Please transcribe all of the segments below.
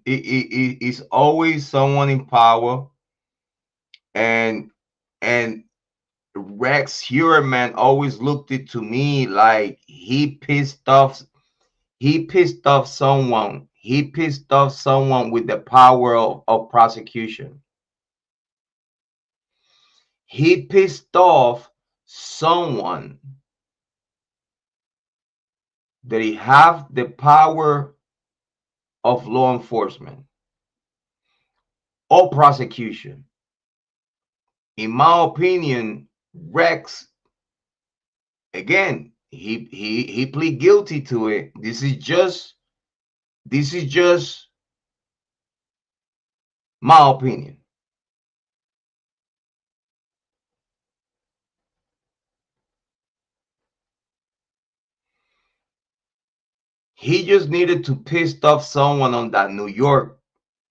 it's always someone in power, and and Rex Heuermann always looked it to me like he pissed off someone. He pissed off someone with the power of prosecution. He pissed off someone that he have the power of law enforcement or prosecution. In my opinion, Rex, again, he plead guilty to it. This is just my opinion. He just needed to piss off someone on that New York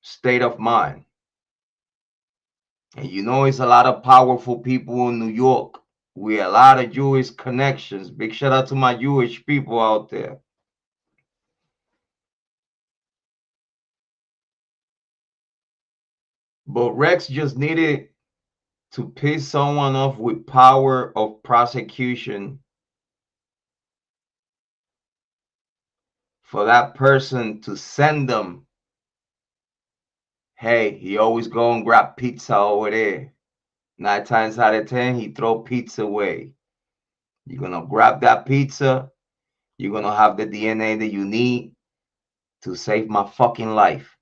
state of mind. And you know, it's a lot of powerful people in New York with a lot of Jewish connections. Big shout out to my Jewish people out there. But Rex just needed to piss someone off with power of prosecution for that person to send them, hey, he always go and grab pizza over there. 9 times out of 10, he throw pizza away. You're gonna grab that pizza. You're gonna have the DNA that you need to save my fucking life.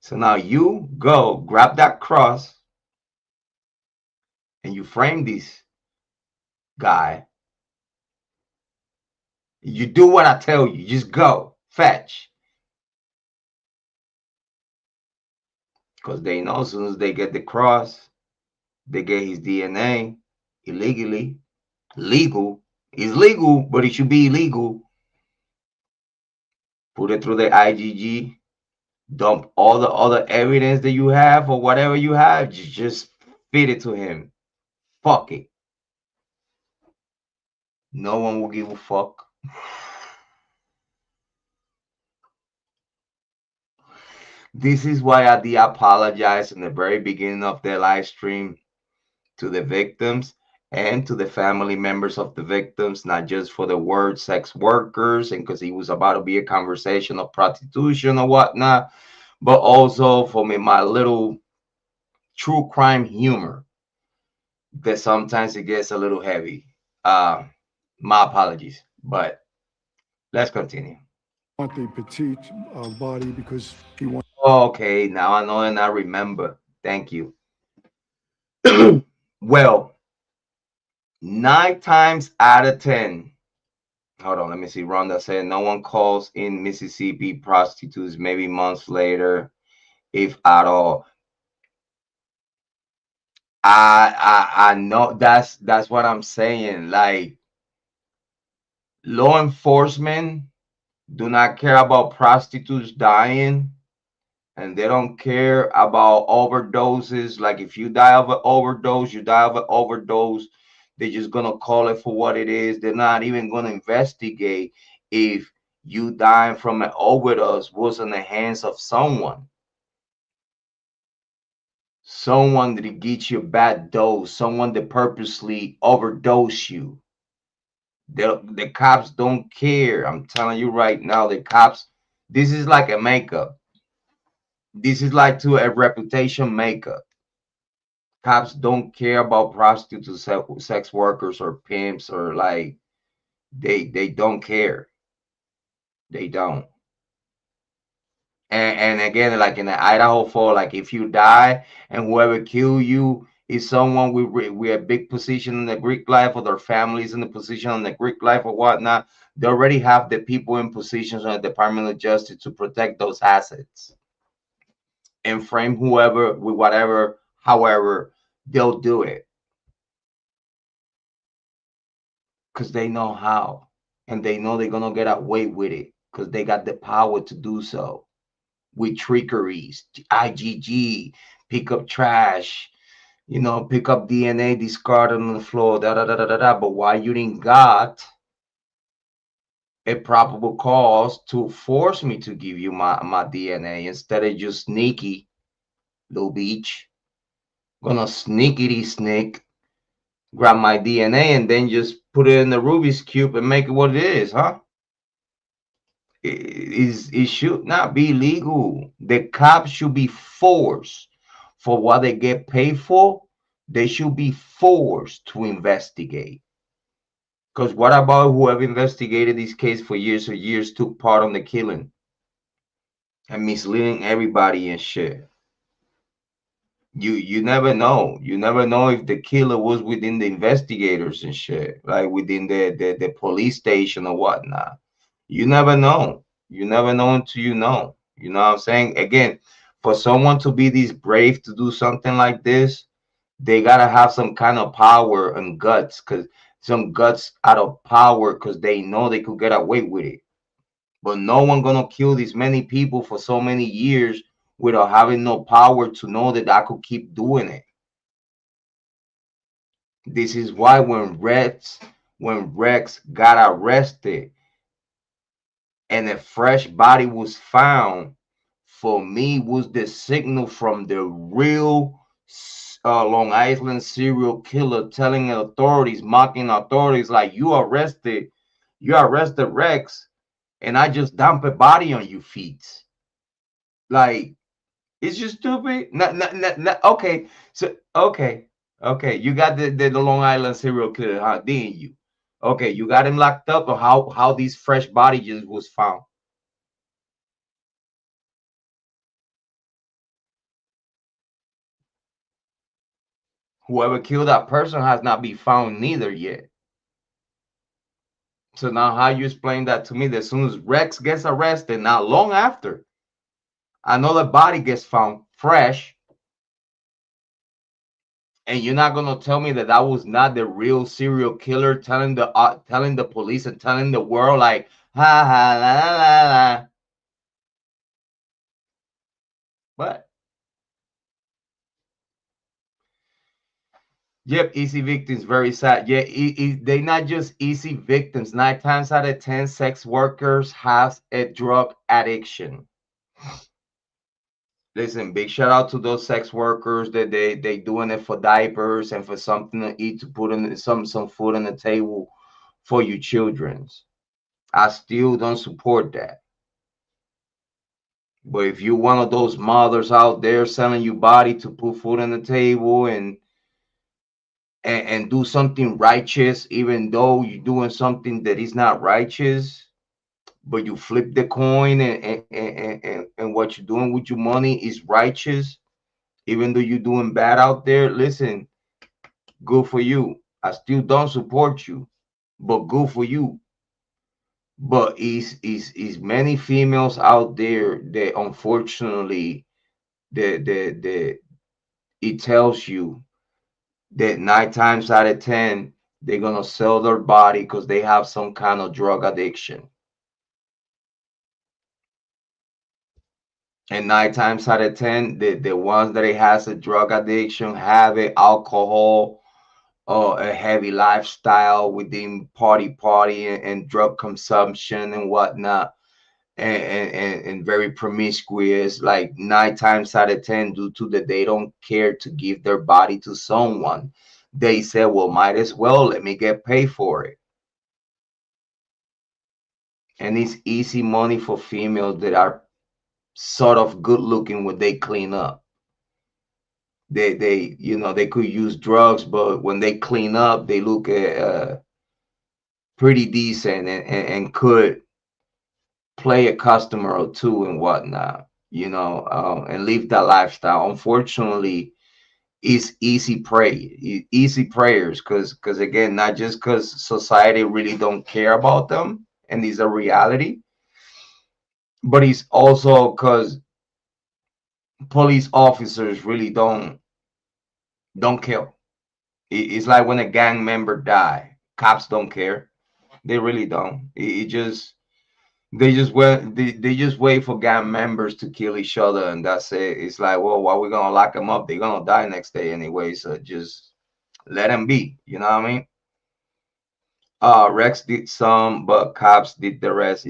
So now you go grab that cross and you frame this guy. You do what I tell you. Just go fetch. Because they know as soon as they get the cross, they get his DNA illegally. Legal. It's legal, but it should be illegal. Put it through the IGG. Dump all the other evidence that you have or whatever you have. Just feed it to him. Fuck it. No one will give a fuck. This is why I did apologize in the very beginning of the live stream to the victims and to the family members of the victims, not just for the word sex workers and because it was about to be a conversation of prostitution or whatnot, but also for me, my little true crime humor that sometimes it gets a little heavy. My apologies, but let's continue. Want the petite body because he wants. Okay, now I know and I remember. Thank you. Well, 9 times out of 10. Hold on, let me see. Rhonda said no one calls in Mississippi prostitutes maybe months later, if at all. I know that's what I'm saying. Like law enforcement do not care about prostitutes dying, and they don't care about overdoses. Like if you die of an overdose, you die of an overdose. They're just gonna call it for what it is. They're not even gonna investigate if you dying from an overdose was in the hands of someone that gets you a bad dose, someone that purposely overdose you. The cops don't care. I'm telling you right now, the cops. This is like a makeup. This is like to a reputation makeup. Cops don't care about prostitutes, sex workers, or pimps, or like they don't care. They don't. And again, like in the Idaho fall, like if you die and whoever kill you is someone with a big position in the Greek life, or their families in the position in the Greek life or whatnot, they already have the people in positions in the Department of Justice to protect those assets and frame whoever with whatever, however they'll do it because they know how, and they know they're gonna get away with it because they got the power to do so with trickeries, IGG, pick up trash, pick up DNA discarded on the floor, da da da da da da. But why you didn't got a probable cause to force me to give you my DNA instead of just sneaky little beach. Gonna sneakity sneak, grab my DNA and then just put it in the Rubik's cube and make it what it is, huh? It should not be legal. The cops should be forced for what they get paid for. They should be forced to investigate. Because what about whoever investigated this case for years or years took part on the killing and misleading everybody and shit? You never know. You never know if the killer was within the investigators and shit, like within the police station or whatnot. You never know. You never know until you know. You know what I'm saying? Again, for someone to be this brave to do something like this, they gotta have some kind of power and guts, cause some guts out of power, cause they know they could get away with it. But no one gonna kill these many people for so many years without having no power to know that I could keep doing it. This is why when Rex got arrested and a fresh body was found, for me was the signal from the real Long Island serial killer telling authorities, mocking authorities, like you arrested Rex, and I just dump a body on your feet. Like, it's just stupid. Okay, so okay, you got the Long Island serial killer, huh? Didn't you? Okay, you got him locked up, or how these fresh body just was found? Whoever killed that person has not been found neither yet. So now, how you explain that to me? That as soon as Rex gets arrested, not long after, another body gets found fresh, and you're not gonna tell me that that was not the real serial killer telling the police and telling the world, like, ha ha la la la la. But yep, easy victims, very sad. Yeah, they not just easy victims. 9 times out of 10, sex workers have a drug addiction. Listen, big shout out to those sex workers that they doing it for diapers and for something to eat, to put in some food on the table for you childrens. I still don't support that. But if you're one of those mothers out there selling your body to put food on the table and do something righteous, even though you're doing something that is not righteous, but you flip the coin and what you're doing with your money is righteous, even though you're doing bad out there, listen, good for you. I still don't support you, but good for you. But is many females out there that unfortunately the it tells you that 9 times out of 10 they're gonna sell their body because they have some kind of drug addiction. And 9 times out of 10, the ones that it has a drug addiction, have it, alcohol, or a heavy lifestyle within party and drug consumption and whatnot, and very promiscuous, like 9 times out of 10, due to that they don't care to give their body to someone. They say, well, might as well, let me get paid for it. And it's easy money for females that are sort of good looking when they clean up. They could use drugs, but when they clean up, they look pretty decent and could play a customer or two and whatnot, and live that lifestyle. Unfortunately, it's easy prayers, because again, not just because society really don't care about them and it's a reality, but it's also because police officers really don't care. It's like when a gang member die, cops don't care. They really don't. It just they just wait for gang members to kill each other, and that's it. It's like, well, why we gonna lock them up? They're gonna die next day anyway, so just let them be. You know what I mean? Rex did some, but cops did the rest.